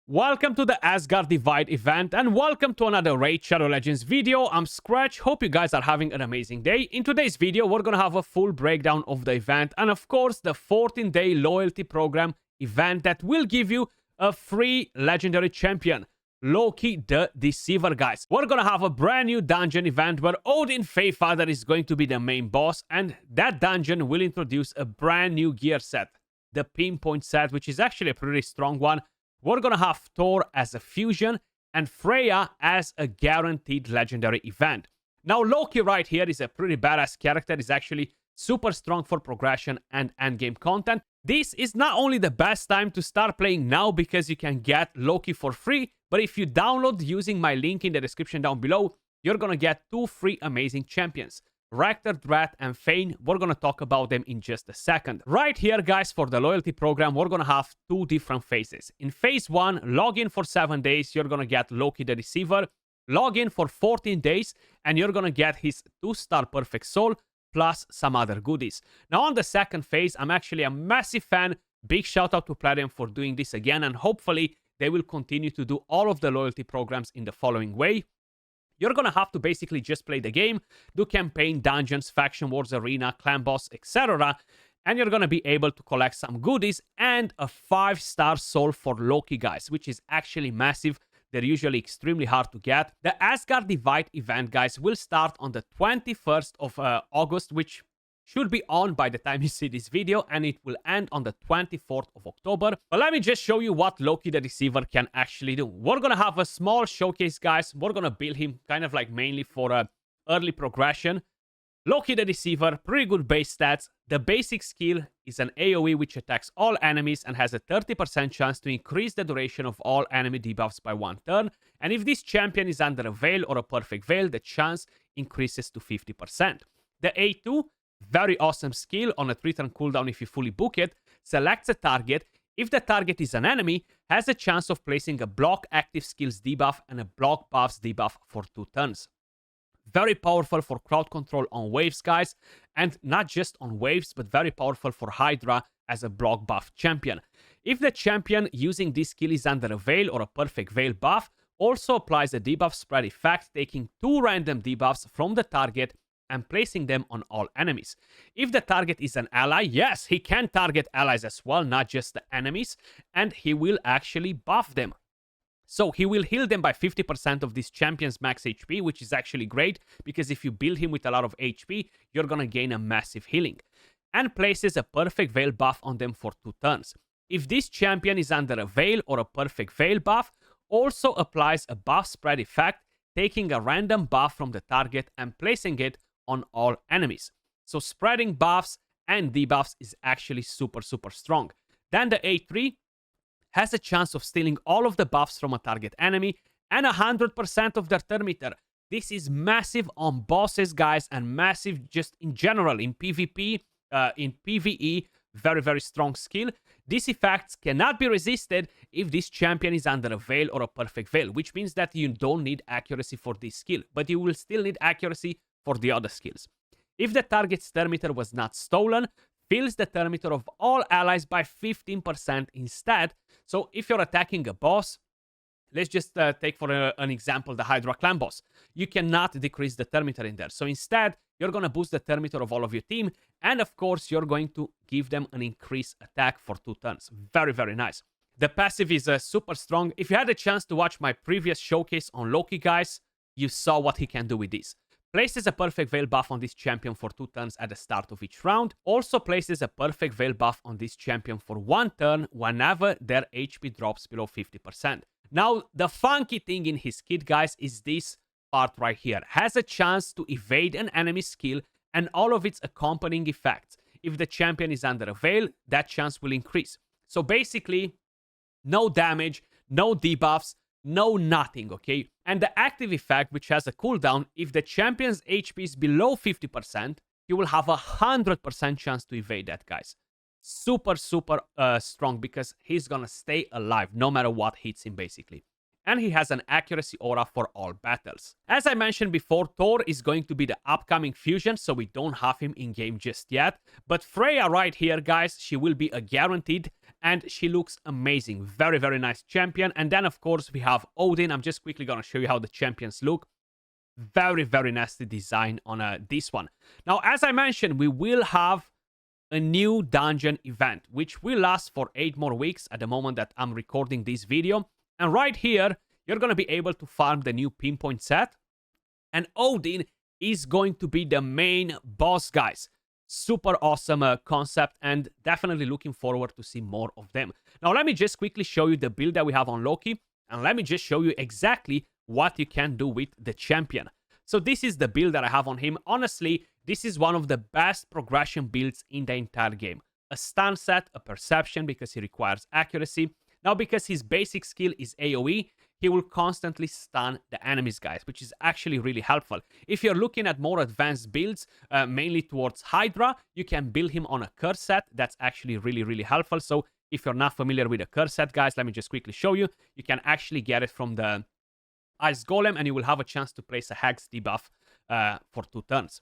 Welcome to the Asgard Divide event and welcome to another Raid Shadow Legends video. I'm Skratch. Hope you guys are having an amazing day. In today's video, we're gonna have a full breakdown of the event and of course the 14-day loyalty program event that will give you a free legendary champion, Loki the Deceiver, guys. We're gonna have a brand new dungeon event where Odin Father is going to be the main boss, and that dungeon will introduce a brand new gear set, the pinpoint set, which is actually a pretty strong one. We're gonna have Thor as a fusion and Freya as a guaranteed legendary event. Now, Loki right here is a pretty badass character. He's actually super strong for progression and endgame content. This is not only the best time to start playing now because you can get Loki for free, but if you download using my link in the description down below, you're gonna get 2 free amazing champions, Rector, Drat, and Fane. We're gonna talk about them in just a second. Right here, guys, for the loyalty program, we're gonna have 2 different phases. In phase 1, log in for 7 days, you're gonna get Loki the Deceiver. Log in for 14 days, and you're gonna get his 2-star Perfect Soul, plus some other goodies. Now, on the second phase, I'm actually a massive fan. Big shout out to Platinum for doing this again, and hopefully they will continue to do all of the loyalty programs in the following way. You're gonna have to basically just play the game, do campaign, dungeons, faction wars, arena, clan boss, etc. And you're gonna be able to collect some goodies and a 5-star soul for Loki, guys, which is actually massive. They're usually extremely hard to get. The Asgard Divide event, guys, will start on the 21st of August, which should be on by the time you see this video, and it will end on the 24th of October. But let me just show you what Loki the Deceiver can actually do. We're gonna have a small showcase, guys. We're gonna build him kind of like mainly for early progression. Loki the Deceiver, pretty good base stats. The basic skill is an AoE which attacks all enemies and has a 30% chance to increase the duration of all enemy debuffs by 1 turn. And if this champion is under a veil or a perfect veil, the chance increases to 50%. The A2, very awesome skill on a 3-turn cooldown if you fully book it, selects a target. If the target is an enemy, has a chance of placing a block active skills debuff and a block buffs debuff for 2 turns. Very powerful for crowd control on waves, guys, and not just on waves, but very powerful for Hydra as a block buff champion. If the champion using this skill is under a veil or a perfect veil buff, also applies a debuff spread effect, taking 2 random debuffs from the target and placing them on all enemies. If the target is an ally, yes, he can target allies as well, not just the enemies, and he will actually buff them. So he will heal them by 50% of this champion's max HP, which is actually great, because if you build him with a lot of HP, you're gonna gain a massive healing. And places a perfect veil buff on them for 2 turns. If this champion is under a veil or a perfect veil buff, also applies a buff spread effect, taking a random buff from the target and placing it on all enemies. So spreading buffs and debuffs is actually super strong. Then the A3 has a chance of stealing all of the buffs from a target enemy and 100% of their turn meter. This is massive on bosses, guys, and massive just in general in PvP, in PvE. Very strong skill. These effects cannot be resisted if this champion is under a veil or a perfect veil, which means that you don't need accuracy for this skill, but you will still need accuracy for the other skills. If the target's turn meter was not stolen, fills the turn meter of all allies by 15% instead. So if you're attacking a boss, let's just take for an example the Hydra clan boss. You cannot decrease the turn meter in there. So instead, you're going to boost the turn meter of all of your team. And of course, you're going to give them an increased attack for 2 turns. Very nice. The passive is super strong. If you had a chance to watch my previous showcase on Loki, guys, you saw what he can do with this. Places a perfect veil buff on this champion for 2 turns at the start of each round. Also places a perfect veil buff on this champion for 1 turn whenever their HP drops below 50%. Now, the funky thing in his kit, guys, is this part right here. Has a chance to evade an enemy skill and all of its accompanying effects. If the champion is under a veil, that chance will increase. So basically, no damage, no debuffs, no nothing, okay? And the active effect, which has a cooldown, if the champion's HP is below 50%, you will have 100% chance to evade that, guys. Super strong, because he's gonna stay alive no matter what hits him, basically. and he has an accuracy aura for all battles. As I mentioned before, Thor is going to be the upcoming fusion, so we don't have him in game just yet. But Freya right here, guys, she will be a guaranteed, and she looks amazing. Very, very nice champion. And then, of course, we have Odin. I'm just quickly going to show you how the champions look. Very, very nasty design on this one. Now, as I mentioned, we will have a new dungeon event, which will last for 8 more weeks at the moment that I'm recording this video. And right here, you're going to be able to farm the new pinpoint set. And Odin is going to be the main boss, guys. Super awesome concept, and definitely looking forward to see more of them. Now, let me just quickly show you the build that we have on Loki. And let me just show you exactly what you can do with the champion. So this is the build that I have on him. Honestly, this is one of the best progression builds in the entire game. A stun set, a perception because he requires accuracy. Now, because his basic skill is AoE, he will constantly stun the enemies, guys, which is actually really helpful. If you're looking at more advanced builds, mainly towards Hydra, you can build him on a curse set. That's actually really, really helpful. So if you're not familiar with a curse set, guys, let me just quickly show you. You can actually get it from the Ice Golem, and you will have a chance to place a Hex debuff for 2 turns.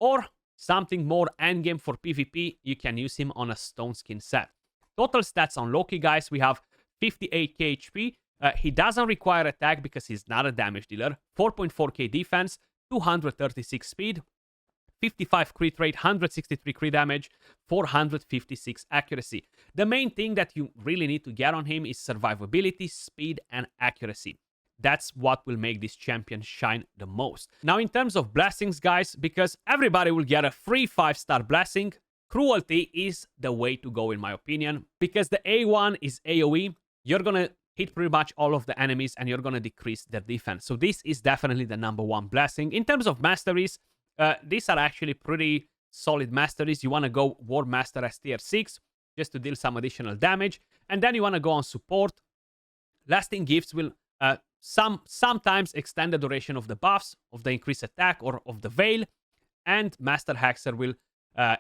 Or something more endgame for PvP, you can use him on a Stone Skin set. Total stats on Loki, guys, we have 58k HP. He doesn't require attack because he's not a damage dealer. 4.4k defense, 236 speed, 55 crit rate, 163 crit damage, 456 accuracy. The main thing that you really need to get on him is survivability, speed, and accuracy. That's what will make this champion shine the most. Now, in terms of blessings, guys, because everybody will get a free 5-star blessing, Cruelty is the way to go, in my opinion, because the A1 is AoE. You're going to hit pretty much all of the enemies, and you're going to decrease their defense. So this is definitely the #1 blessing. In terms of masteries, these are actually pretty solid masteries. You want to go War Master as tier 6, just to deal some additional damage. And then you want to go on support. Lasting Gifts will sometimes extend the duration of the buffs, of the increased attack, or of the Veil. And Master Hexer will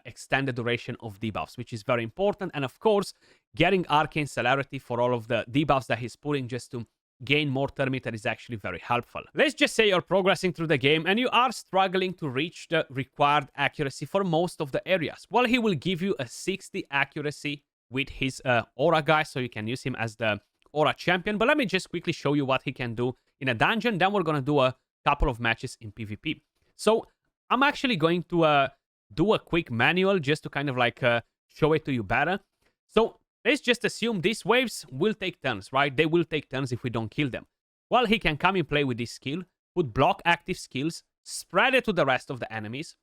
extend the duration of debuffs, which is very important. And of course, getting Arcane Celerity for all of the debuffs that he's putting just to gain more turn meter is actually very helpful. Let's just say you're progressing through the game and you are struggling to reach the required accuracy for most of the areas. Well, he will give you a 60 accuracy with his aura, guys, so you can use him as the aura champion. But let me just quickly show you what he can do in a dungeon. Then we're going to do a couple of matches in PvP. So I'm actually going to do a quick manual just to kind of like show it to you better. So let's just assume these waves will take turns, right? They will take turns if we don't kill them. Well, he can come and play with this skill, put block active skills, spread it to the rest of the enemies,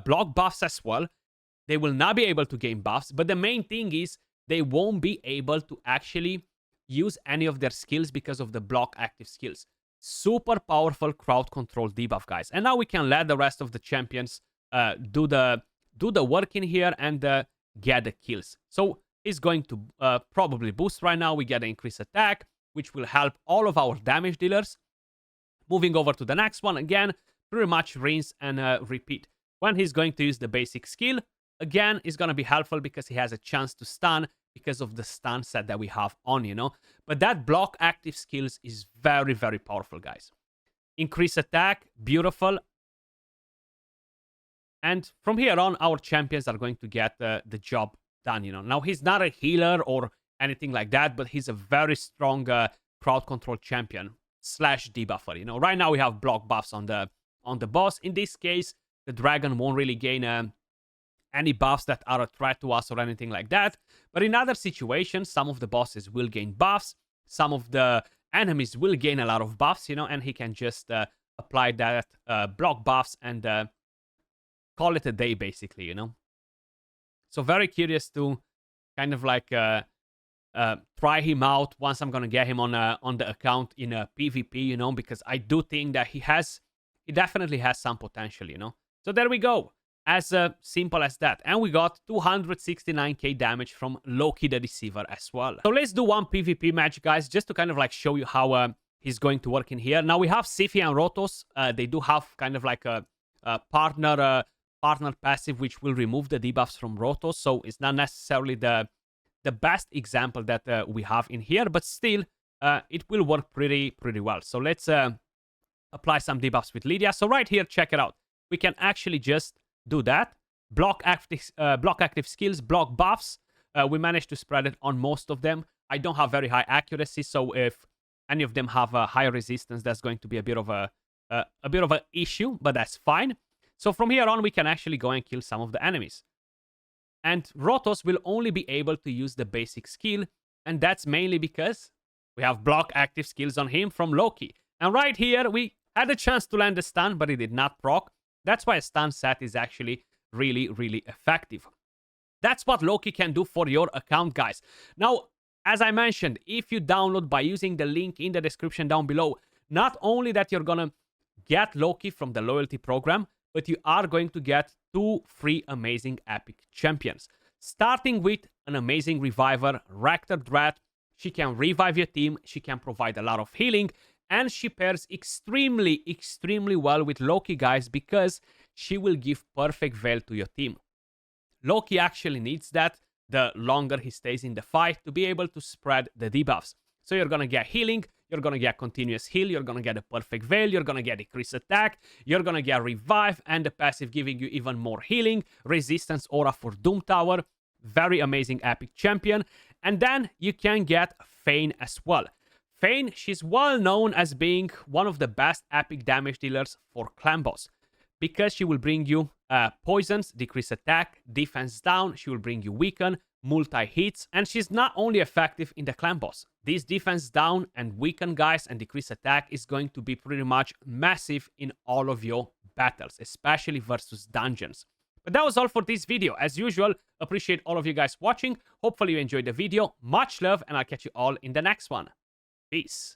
block buffs as well. They will not be able to gain buffs, but the main thing is they won't be able to actually use any of their skills because of the block active skills. Super powerful crowd control debuff, guys. And now we can let the rest of the champions do the work in here and get the kills. So he's going to probably boost right now. We get an increased attack, which will help all of our damage dealers. Moving over to the next one, again, pretty much rinse and repeat. When he's going to use the basic skill, again, is going to be helpful because he has a chance to stun because of the stun set that we have on, you know. But that block active skills is very, very powerful, guys. Increase attack, beautiful. And from here on, our champions are going to get the job done, you know. Now, he's not a healer or anything like that, but he's a very strong crowd control champion / debuffer, you know. Right now, we have block buffs on the boss. In this case, the dragon won't really gain any buffs that are a threat to us or anything like that. But in other situations, some of the bosses will gain buffs. Some of the enemies will gain a lot of buffs, you know, and he can just apply that block buffs and call it a day, basically, you know. So very curious to kind of like try him out once I'm gonna get him on the account in a PvP, you know, because I do think that he definitely has some potential, you know. So there we go. As simple as that. And we got 269k damage from Loki the Deceiver as well. So let's do one PvP match, guys, just to kind of like show you how he's going to work in here. Now we have Siphi and Rotos. They do have kind of like a partner passive, which will remove the debuffs from Rotos. So it's not necessarily the best example that we have in here, but still it will work pretty well. So let's apply some debuffs with Lydia. So right here, check it out. We can actually just do that. Block active skills, block buffs. We managed to spread it on most of them. I don't have very high accuracy, so if any of them have a high resistance, that's going to be a bit of an issue, but that's fine. So from here on, we can actually go and kill some of the enemies. And Rotos will only be able to use the basic skill, and that's mainly because we have block active skills on him from Loki. And right here, we had a chance to land a stun, but it did not proc. That's why a stun set is actually really effective. That's what Loki can do for your account, guys. Now, as I mentioned, if you download by using the link in the description down below, not only that you're gonna get Loki from the loyalty program, but you are going to get 2 free amazing epic champions. Starting with an amazing reviver, Rector Dread. She can revive your team, she can provide a lot of healing, and she pairs extremely well with Loki, guys, because she will give perfect Veil to your team. Loki actually needs that the longer he stays in the fight to be able to spread the debuffs. So you're gonna get healing, you're gonna get continuous heal, you're gonna get a perfect Veil, you're gonna get increased attack, you're gonna get revive, and the passive giving you even more healing, resistance aura for Doom Tower. Very amazing epic champion. And then you can get Fane as well. Fane, she's well known as being one of the best epic damage dealers for clan boss, because she will bring you poisons, decrease attack, defense down, she will bring you weaken, multi-hits, and she's not only effective in the clan boss. This defense down and weaken, guys, and decrease attack is going to be pretty much massive in all of your battles, especially versus dungeons. But that was all for this video. As usual, appreciate all of you guys watching. Hopefully you enjoyed the video. Much love, and I'll catch you all in the next one. Peace.